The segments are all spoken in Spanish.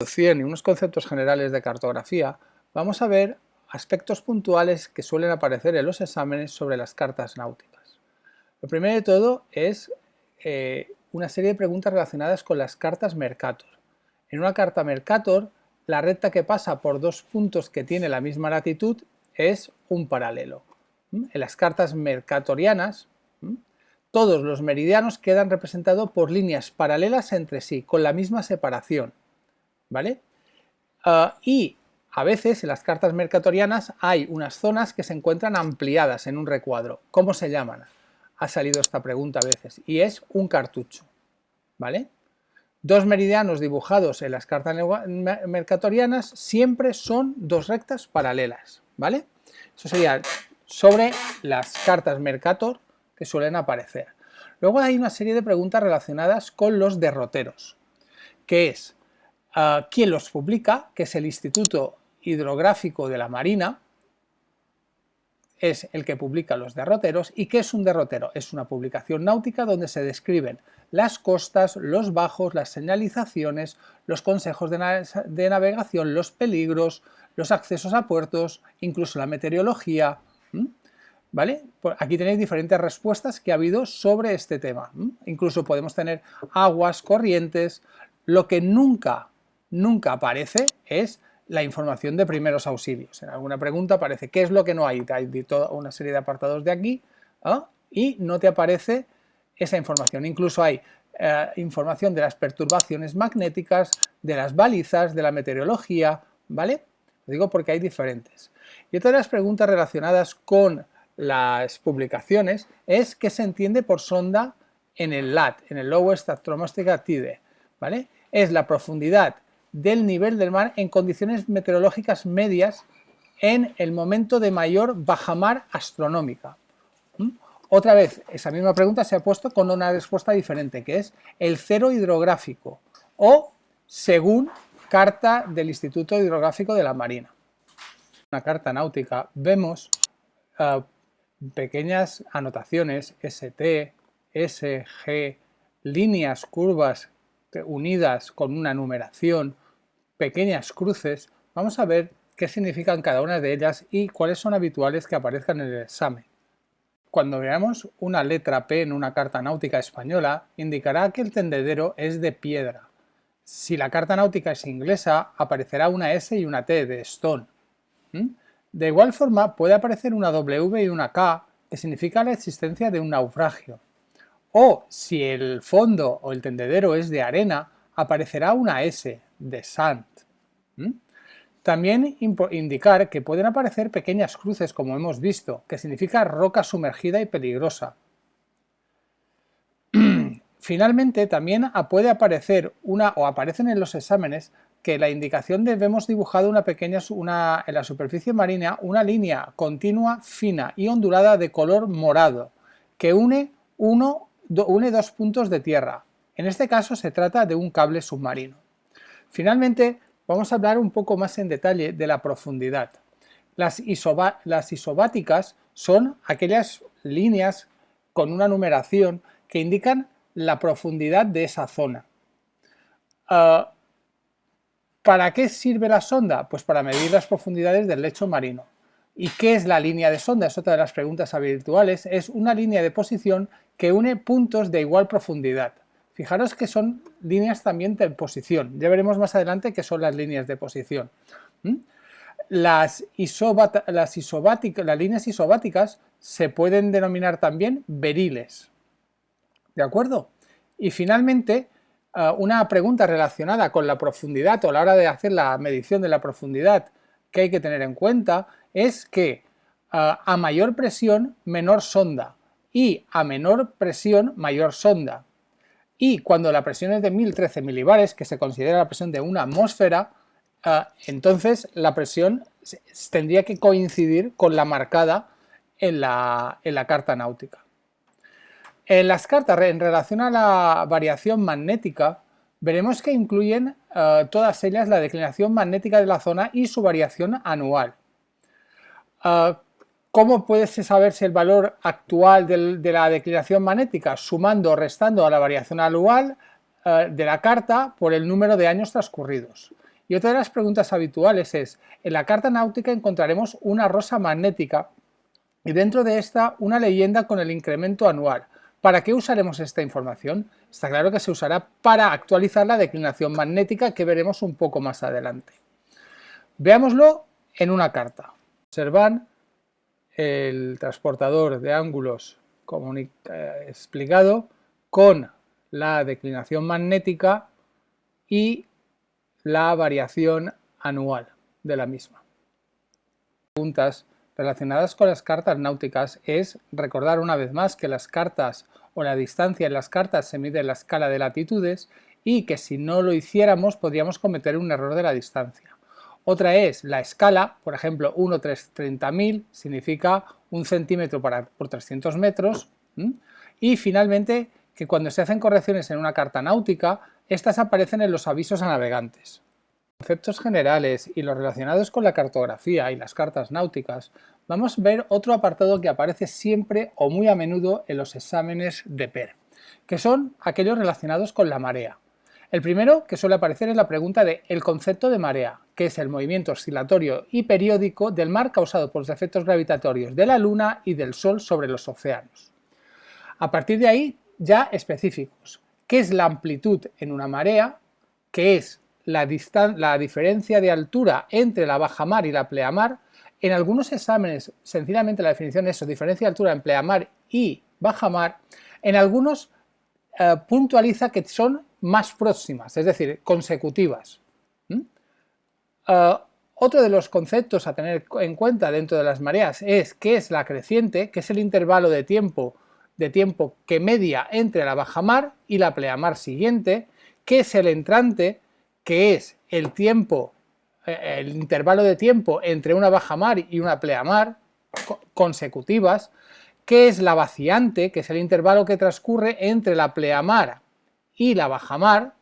introducción y unos conceptos generales de cartografía, vamos a ver aspectos puntuales que suelen aparecer en los exámenes sobre las cartas náuticas. Lo primero de todo es una serie de preguntas relacionadas con las cartas Mercator. En una carta Mercator, la recta que pasa por dos puntos que tiene la misma latitud es un paralelo. En las cartas mercatorianas, todos los meridianos quedan representados por líneas paralelas entre sí, con la misma separación, ¿vale? Y a veces en las cartas mercatorianas hay unas zonas que se encuentran ampliadas en un recuadro. ¿Cómo se llaman? Ha salido esta pregunta a veces, y es un cartucho, ¿vale? Dos meridianos dibujados en las cartas mercatorianas siempre son dos rectas paralelas, ¿vale? Eso sería sobre las cartas Mercator que suelen aparecer. Luego hay una serie de preguntas relacionadas con los derroteros, que es quién los publica, que es el Instituto Hidrográfico de la Marina, es el que publica los derroteros. ¿Y qué es un derrotero? Es una publicación náutica donde se describen las costas, los bajos, las señalizaciones, los consejos de navegación, los peligros, los accesos a puertos, incluso la meteorología, ¿vale? Aquí tenéis diferentes respuestas que ha habido sobre este tema. Incluso podemos tener aguas, corrientes. Lo que nunca aparece es la información de primeros auxilios. En alguna pregunta aparece qué es lo que no hay. Hay toda una serie de apartados de aquí y no te aparece esa información. Incluso hay información de las perturbaciones magnéticas, de las balizas, de la meteorología, ¿vale? Lo digo porque hay diferentes. Y otra de las preguntas relacionadas con las publicaciones es qué se entiende por sonda en el LAT, en el Lowest Atmospheric Tide, ¿vale? Es la profundidad del nivel del mar en condiciones meteorológicas medias en el momento de mayor bajamar astronómica. Otra vez, esa misma pregunta se ha puesto con una respuesta diferente, que es el cero hidrográfico o según carta del Instituto Hidrográfico de la Marina. En una carta náutica vemos pequeñas anotaciones ST, SG, líneas, curvas unidas con una numeración, pequeñas cruces. Vamos a ver qué significan cada una de ellas y cuáles son habituales que aparezcan en el examen. Cuando veamos una letra P en una carta náutica española, indicará que el tendedero es de piedra. Si la carta náutica es inglesa, aparecerá una S y una T de stone. De igual forma, puede aparecer una W y una K, que significa la existencia de un naufragio. O si el fondo o el tendedero es de arena, aparecerá una S de sand. También indicar que pueden aparecer pequeñas cruces, como hemos visto, que significa roca sumergida y peligrosa. Finalmente, también puede aparecer o aparecen en los exámenes que la indicación de vemos dibujado en la superficie marina una línea continua, fina y ondulada de color morado que une dos puntos de tierra. En este caso se trata de un cable submarino. Finalmente, vamos a hablar un poco más en detalle de la profundidad. Las isobáticas son aquellas líneas con una numeración que indican la profundidad de esa zona. ¿Para qué sirve la sonda? Pues para medir las profundidades del lecho marino. ¿Y qué es la línea de sonda? Es otra de las preguntas habituales. Es una línea de posición que une puntos de igual profundidad. Fijaros que son líneas también de posición. Ya veremos más adelante qué son las líneas de posición. Las líneas isobáticas se pueden denominar también beriles. ¿De acuerdo? Y finalmente, una pregunta relacionada con la profundidad o a la hora de hacer la medición de la profundidad que hay que tener en cuenta es que a mayor presión, menor sonda y a menor presión, mayor sonda. Y cuando la presión es de 1013 milibares, que se considera la presión de una atmósfera, entonces la presión tendría que coincidir con la marcada en la carta náutica. En las cartas en relación a la variación magnética, veremos que incluyen todas ellas la declinación magnética de la zona y su variación anual. ¿Cómo puede saberse el valor actual de la declinación magnética? Sumando o restando a la variación anual de la carta por el número de años transcurridos. Y otra de las preguntas habituales es, en la carta náutica encontraremos una rosa magnética y dentro de esta una leyenda con el incremento anual. ¿Para qué usaremos esta información? Está claro que se usará para actualizar la declinación magnética que veremos un poco más adelante. Veámoslo en una carta. Observan el transportador de ángulos explicado con la declinación magnética y la variación anual de la misma. Preguntas relacionadas con las cartas náuticas es recordar una vez más que las cartas o la distancia en las cartas se mide en la escala de latitudes y que si no lo hiciéramos podríamos cometer un error de la distancia. Otra es la escala, por ejemplo 1/30.000 significa 1 centímetro por 300 metros. Y finalmente que cuando se hacen correcciones en una carta náutica, estas aparecen en los avisos a navegantes. Conceptos generales y los relacionados con la cartografía y las cartas náuticas, vamos a ver otro apartado que aparece siempre o muy a menudo en los exámenes de PER, que son aquellos relacionados con la marea. El primero que suele aparecer es la pregunta de el concepto de marea, que es el movimiento oscilatorio y periódico del mar causado por los efectos gravitatorios de la Luna y del Sol sobre los océanos. A partir de ahí, ya específicos. ¿Qué es la amplitud en una marea? ¿Qué es la diferencia de altura entre la bajamar y la pleamar? En algunos exámenes, sencillamente la definición es eso, diferencia de altura en pleamar y bajamar. En algunos puntualiza que son más próximas, es decir, consecutivas. Otro de los conceptos a tener en cuenta dentro de las mareas es qué es la creciente, que es el intervalo de tiempo que media entre la bajamar y la pleamar siguiente, qué es el entrante, que es el intervalo de tiempo entre una bajamar y una pleamar consecutivas, qué es la vaciante, que es el intervalo que transcurre entre la pleamar y la bajamar,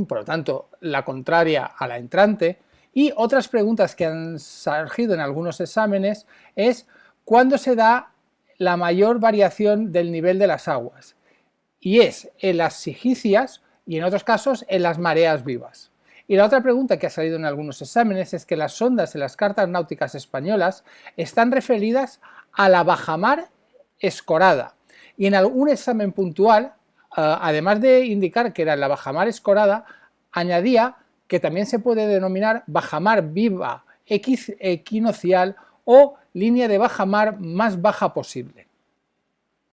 por lo tanto la contraria a la entrante. Y otras preguntas que han surgido en algunos exámenes es cuándo se da la mayor variación del nivel de las aguas, y es en las sigicias y en otros casos en las mareas vivas. Y la otra pregunta que ha salido en algunos exámenes es que las ondas en las cartas náuticas españolas están referidas a la bajamar escorada, y en algún examen puntual, además de indicar que era la bajamar escorada, añadía que también se puede denominar bajamar viva equinocial o línea de bajamar más baja posible.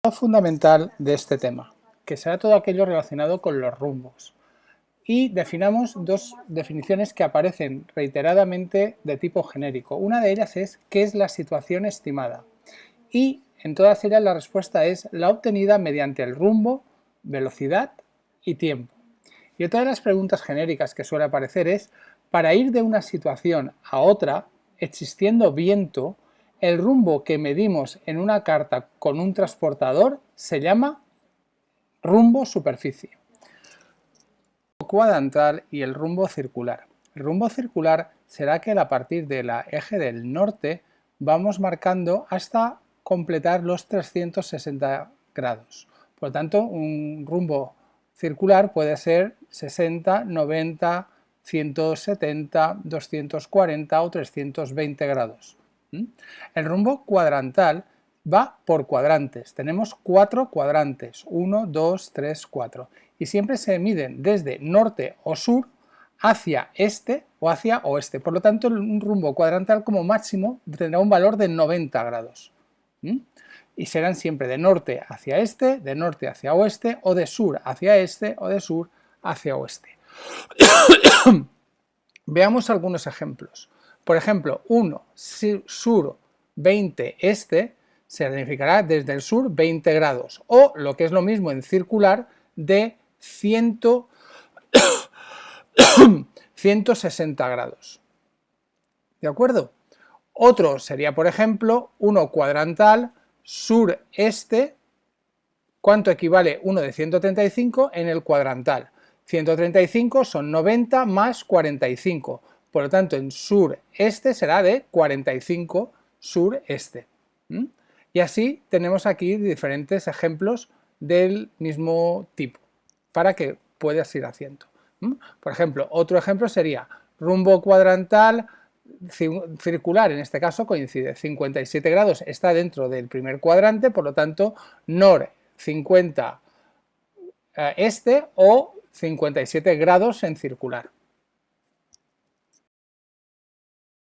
Lo fundamental de este tema, que será todo aquello relacionado con los rumbos. Y definamos dos definiciones que aparecen reiteradamente de tipo genérico. Una de ellas es ¿qué es la situación estimada? Y en todas ellas la respuesta es la obtenida mediante el rumbo, velocidad y tiempo. Y otra de las preguntas genéricas que suele aparecer es, para ir de una situación a otra, existiendo viento, el rumbo que medimos en una carta con un transportador se llama rumbo superficie. El rumbo cuadrantal y el rumbo circular. El rumbo circular será que a partir del eje del norte vamos marcando hasta completar los 360 grados. Por lo tanto, un rumbo circular puede ser 60, 90, 170, 240 o 320 grados. El rumbo cuadrantal va por cuadrantes. Tenemos 4 cuadrantes, 1, 2, 3, 4. Y siempre se miden desde norte o sur hacia este o hacia oeste. Por lo tanto, un rumbo cuadrantal como máximo tendrá un valor de 90 grados. Y serán siempre de norte hacia este, de norte hacia oeste, o de sur hacia este, o de sur hacia oeste. Veamos algunos ejemplos. Por ejemplo, 1 sur 20 este significará desde el sur 20 grados, o lo que es lo mismo en circular, de 160 grados. ¿De acuerdo? Otro sería, por ejemplo, 1 cuadrantal sur-este, ¿cuánto equivale 1 de 135 en el cuadrantal? 135 son 90 más 45, por lo tanto en sur-este será de 45 sur-este. Y así tenemos aquí diferentes ejemplos del mismo tipo, para que puedas ir haciendo. Por ejemplo, otro ejemplo sería rumbo cuadrantal circular, en este caso coincide 57 grados, está dentro del primer cuadrante, por lo tanto nor 50 este o 57 grados en circular.